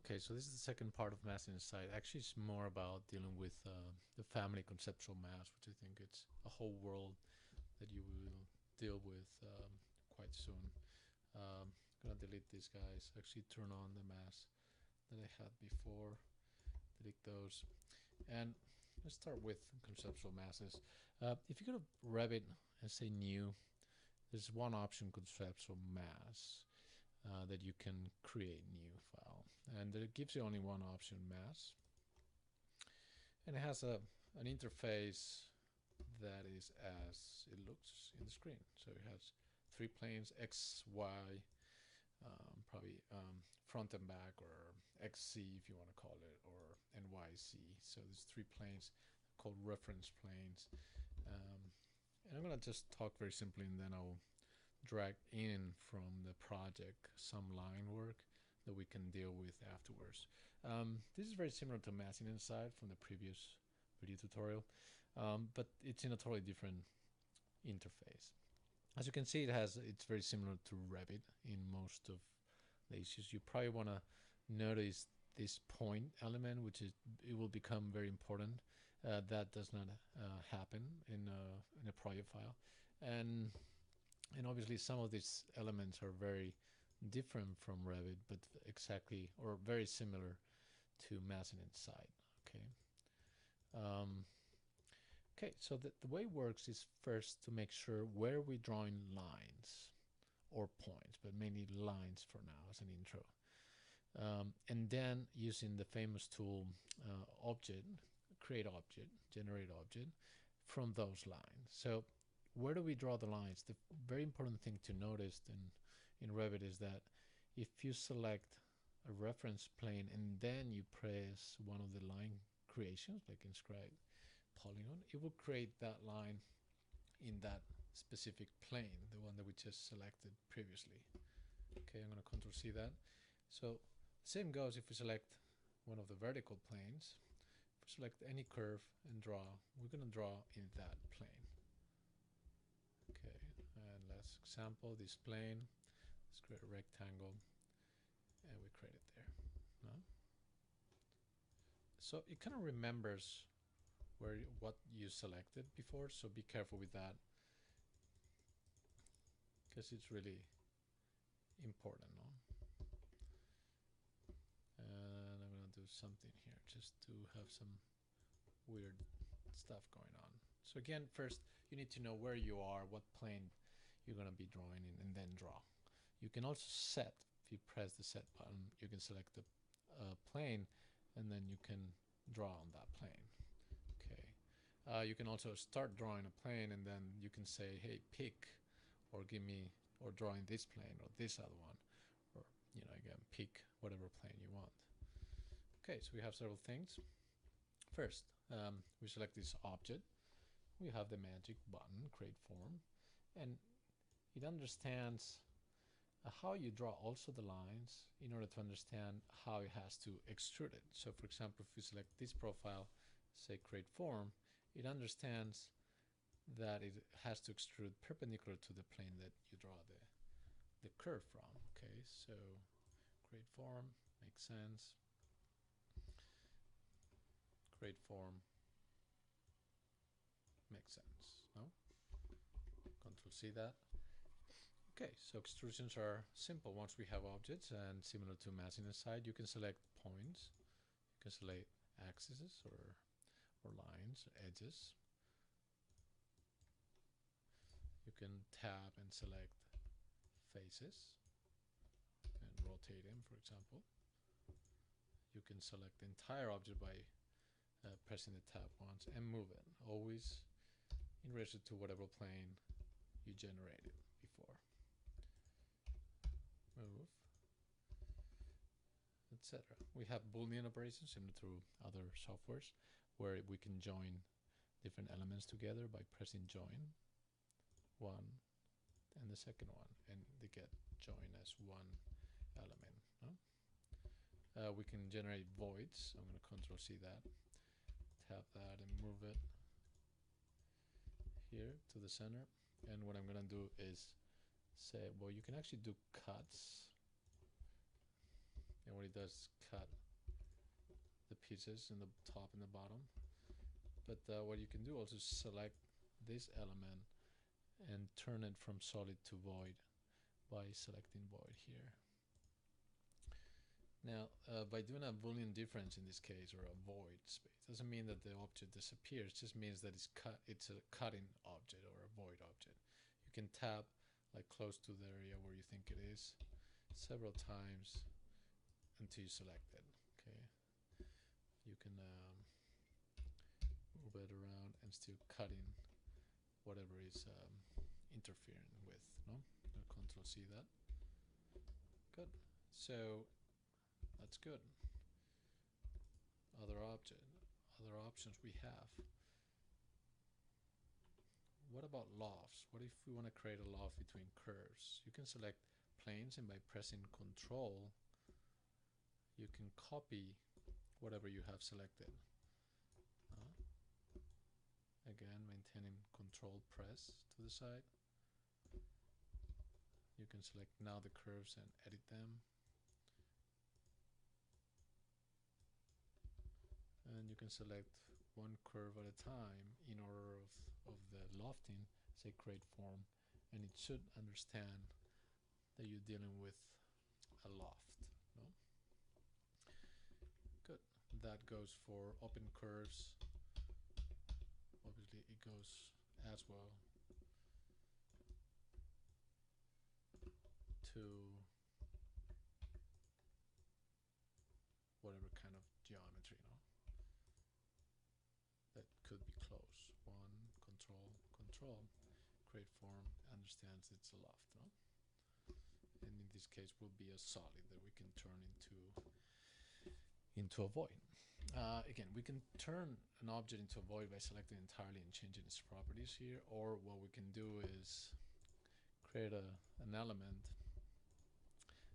Okay, so this is the second part of Mass Insight. Actually, it's more about dealing with the family conceptual mass, which I think it's a whole world that you will deal with quite soon. I'm gonna delete these guys. Actually, turn on the mass that I had before. Delete those, and let's start with conceptual masses. If you go to Revit and say New, there's one option, conceptual mass. That you can create new file, and it gives you only one option, mass, and it has an interface that is as it looks in the screen. So it has three planes, X, Y, probably front and back, or XZ if you want to call it, or NYZ. So there's three planes called reference planes, and I'm gonna just talk very simply, and then I'll drag in from the project some line work that we can deal with afterwards. This is very similar to Massing Inside from the previous video tutorial, but it's in a totally different interface. As you can see, it's very similar to Revit in most of the issues. You probably want to notice this point element, which is it will become very important. That does not happen in a project file, and obviously some of these elements are very different from Revit, but exactly or very similar to Massing Inside. Okay. Um, okay, so the way it works is first to make sure where we're drawing lines or points, but mainly lines for now as an intro. And then using the famous tool object, create object, generate object from those lines. So where do we draw the lines? The very important thing to notice in Revit is that if you select a reference plane and then you press one of the line creations, like inscribe polygon, it will create that line in that specific plane, the one that we just selected previously. Okay, I'm going to Control C that. So the same goes if we select one of the vertical planes. If we select any curve and draw, we're going to draw in that plane. Okay, and let's example this plane. Let's create a rectangle, and we create it there. No? So it kind of remembers what you selected before, so be careful with that, because it's really important. No? And I'm gonna do something here just to have some weird stuff going on. So again, first you need to know where you are, what plane you're gonna be drawing in, and then draw. You can also set, if you press the set button, you can select the plane, and then you can draw on that plane. Okay. You can also start drawing a plane, and then you can say, hey, pick, or give me, or drawing this plane or this other one, or again, pick whatever plane you want. Okay, so we have several things. First, we select this object. We have the magic button, create form, and it understands how you draw also the lines in order to understand how it has to extrude it. So for example, if we select this profile, say create form, it understands that it has to extrude perpendicular to the plane that you draw the curve from. Okay, so create form makes sense. Create form makes sense. No? Control C that. Okay, so extrusions are simple once we have objects, and similar to Massing Inside, you can select points, you can select axes or lines, edges. You can tab and select faces and rotate them, for example. You can select the entire object by pressing the tab once and move it, always in relation to whatever plane you generated before. Move, etc. We have Boolean operations similar to other softwares where we can join different elements together by pressing join one and the second one, and they get joined as one element. No? We can generate voids. I'm going to Control C that, tap that and move it here to the center. And what I'm going to do is say, well, you can actually do cuts and what it does is cut the pieces in the top and the bottom. But what you can do also is select this element and turn it from solid to void by selecting void here. Now, by doing a Boolean difference in this case, or a void space, doesn't mean that the object disappears. It just means that it's a cutting object or a void object. You can tap like close to the area where you think it is several times until you select it. Okay, you can move it around and still cutting whatever is interfering with. No, Control C that. Good. So that's good. Other options we have. What about lofts? What if we want to create a loft between curves? You can select planes, and by pressing Control, you can copy whatever you have selected. Again, maintaining Control press to the side. You can select now the curves and edit them. And you can select one curve at a time in order of the lofting, say create form, and it should understand that you're dealing with a loft. No? Good. That goes for open curves. Obviously it goes as well to whatever kind of geometry, no? That could be close. Control, create form, understands it's a loft, no? And in this case will be a solid that we can turn into a void. Again, we can turn an object into a void by selecting entirely and changing its properties here, or what we can do is create an element,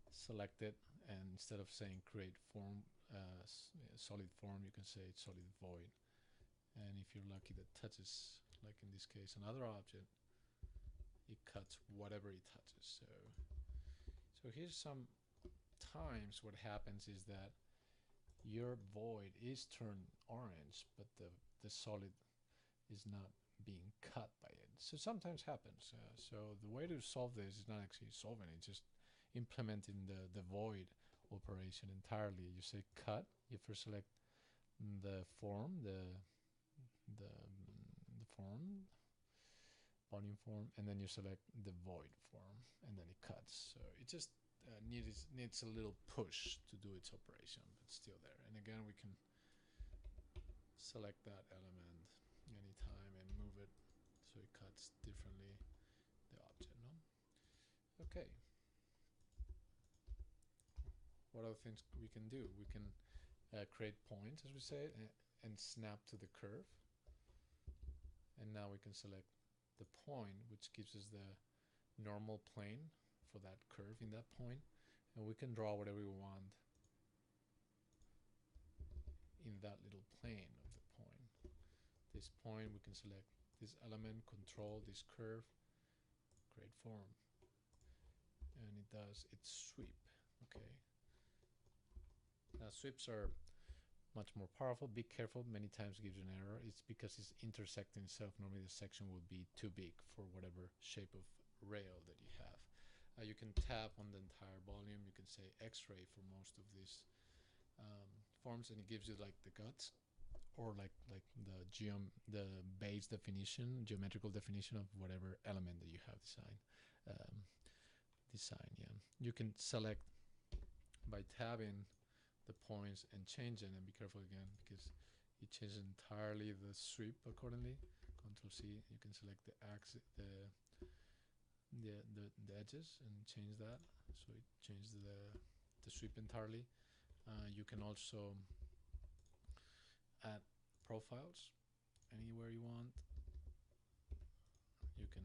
select it, and instead of saying create form, solid form, you can say solid void. And if you're lucky, that touches, like in this case, another object, it cuts whatever it touches. So here's some times what happens is that your void is turned orange, but the solid is not being cut by it. So sometimes happens. So the way to solve this is not actually solving it, just implementing the void operation entirely. You say cut, you first select the form, the form, volume form, and then you select the void form, and then it cuts. So it just needs a little push to do its operation, but still there. And again, we can select that element anytime and move it so it cuts differently the object. No? Okay. What other things we can do? We can create points, as we say, and snap to the curve. And now we can select the point, which gives us the normal plane for that curve in that point, and we can draw whatever we want in that little plane of the point. This point, we can select this element, control this curve, create form, and it does its sweep. Okay. Now sweeps are much more powerful. Be careful, many times it gives you an error. It's because it's intersecting itself. Normally the section will be too big for whatever shape of rail that you have. You can tap on the entire volume. You can say X-ray for most of these forms, and it gives you like the guts, or like the base definition, geometrical definition of whatever element that you have designed. Yeah. You can select by tabbing the points and change it, and be careful again because it changes entirely the sweep accordingly. Control C. You can select the axis, the edges, and change that, so it changes the sweep entirely. You can also add profiles anywhere you want. You can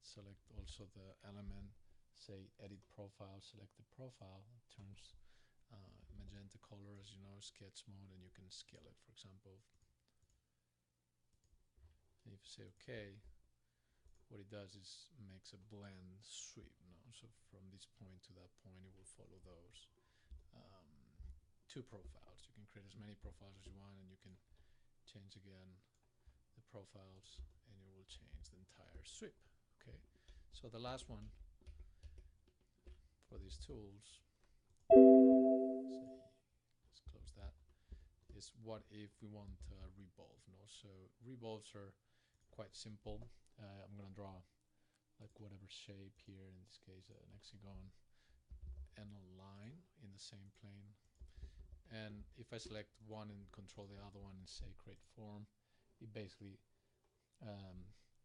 select also the element, say edit profile, select the profile, it turns magenta color, as you know, sketch mode, and you can scale it, for example. And if you say OK, what it does is makes a blend sweep. No? So from this point to that point, it will follow those 2 profiles. You can create as many profiles as you want, and you can change again the profiles, and it will change the entire sweep. Okay, so the last one for these tools, let's close that, is what if we want revolve. No, so revolves are quite simple. I'm gonna draw like whatever shape here, in this case an hexagon, and a line in the same plane. And if I select one and control the other one and say create form, it basically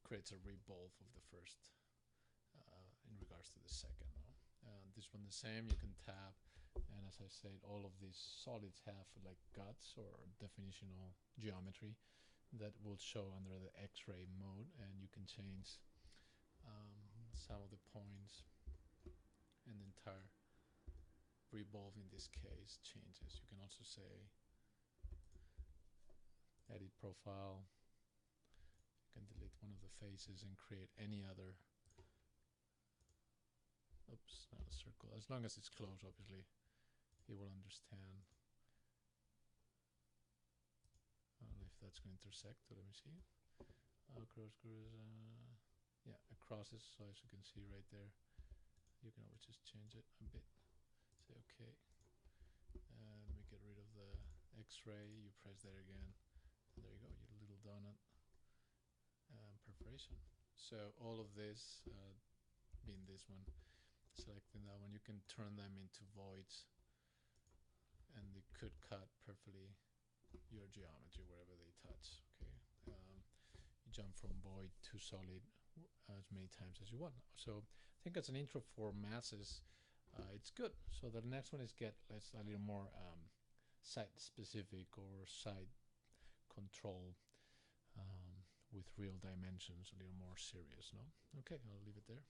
creates a revolve of the first in regards to the second. No? This one the same, you can tab, and as I said, all of these solids have like guts or definitional geometry that will show under the X-ray mode, and you can change some of the points, and the entire revolve in this case changes. You can also say edit profile. You can delete one of the faces and create any other. Oops, not a circle. As long as it's closed, obviously, it will understand. I don't know if that's going to intersect. So let me see. Yeah, it crosses. So as you can see right there, you can always just change it a bit. Say OK, and we get rid of the X-ray. You press that again, and there you go, your little donut perforation. So all of this, being this one, selecting that one, you can turn them into voids, and they could cut perfectly your geometry wherever they touch. Okay, you jump from void to solid as many times as you want. So I think as an intro for masses, it's good. So the next one is let's a little more site specific or site control with real dimensions, a little more serious. No, okay, I'll leave it there.